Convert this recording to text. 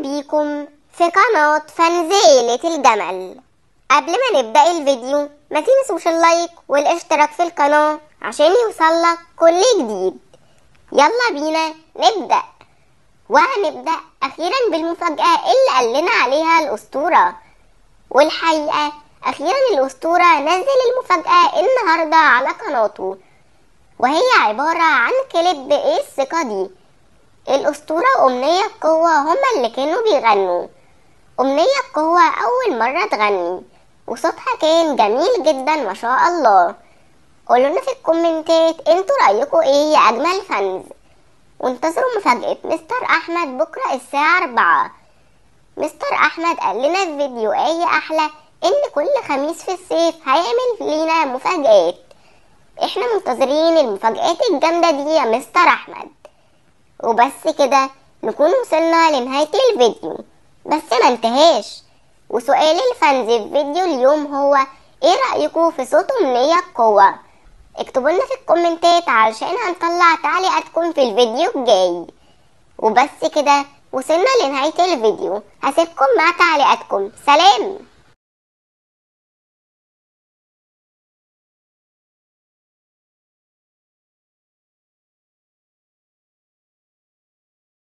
بيكم في قناة فنزيلة الجمل. قبل ما نبدأ الفيديو ما تنسوش اللايك والاشتراك في القناة عشان يوصلك كل جديد. يلا بينا نبدأ. وهنبدأ أخيرا بالمفاجأة اللي قال لنا عليها الأسطورة، والحقيقة أخيرا الأسطورة نزل المفاجأة النهاردة على قناته، وهي عبارة عن كليب ايه الثقة دي. الأسطورة وأمنية قوة هما اللي كانوا بيغنوا. أمنية قوة أول مرة تغني وصوتها كان جميل جدا ما شاء الله. قولولنا في الكومنتات انتوا رأيكم ايه يا أجمل فانز، وانتظروا مفاجأة مستر أحمد بكرة الساعة 4. مستر أحمد قال لنا في فيديو ايه أحلى إن كل خميس في الصيف هيعمل لينا مفاجآت. احنا منتظرين المفاجآت الجامدة دي يا مستر أحمد. وبس كده نكون وصلنا لنهاية الفيديو، بس ما انتهاش. وسؤال الفانز في فيديو اليوم هو ايه رأيكم في صوت أمنية قوة؟ اكتبوا لنا في الكومنتات علشان هنطلع تعليقاتكم في الفيديو الجاي. وبس كده وصلنا لنهاية الفيديو، هسيبكم مع تعليقاتكم. سلام.